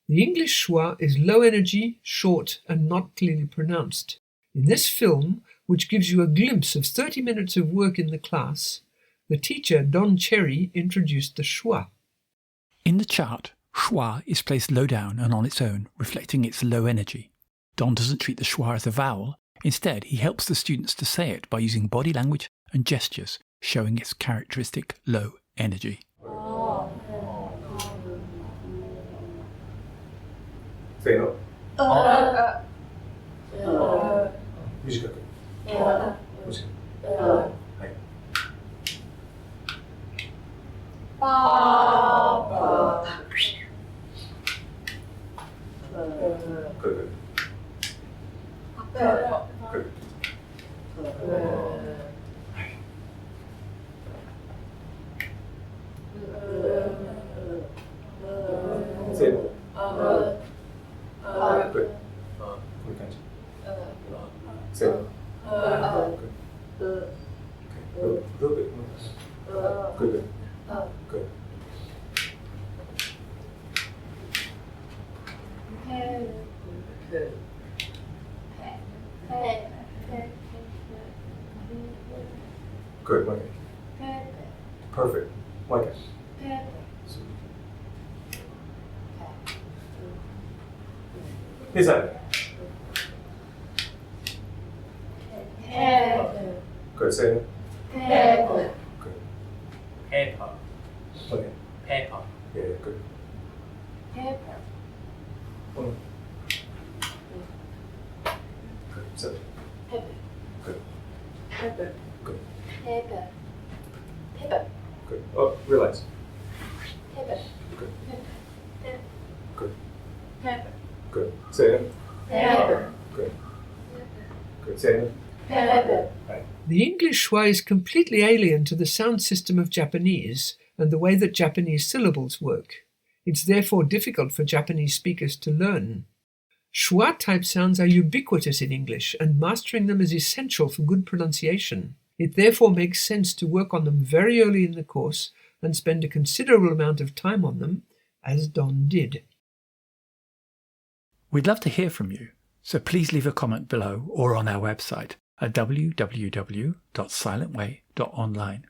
The English schwa is low energy, short, and not clearly pronounced. In this film, which gives you a glimpse of 30 minutes of work in the class, the teacher, Don Cherry, introduced the schwa. In the chart, schwa is placed low down and on its own, reflecting its low energy. Don doesn't treat the schwa as a vowel. Instead, he helps the students to say it by using body language and gestures, showing its characteristic low energy. Say no. 短く。もしくは。はい。くるくる。くる。はい。せーの。くる。こういう感じ。せーの。Good. Good. Good. Like it. Perfect. Like it. Inside. Good. Say it. Good. Paper. Okay. Paper. Yeah, good. Paper. Good. Sit. Paper. Good. Paper. Good. Paper. Paper. Good. Oh, relax. Paper. Good. Paper. Good. Paper. Good. Say it. Paper. Good. Good. Say it. Paper. Right. The English schwa is completely alien to the sound system of Japanese and the way that Japanese syllables work. It's therefore difficult for Japanese speakers to learn. Schwa-type sounds are ubiquitous in English, and mastering them is essential for good pronunciation. It therefore makes sense to work on them very early in the course and spend a considerable amount of time on them, as Don did. We'd love to hear from you, so please leave a comment below or on our website at www.silentway.online.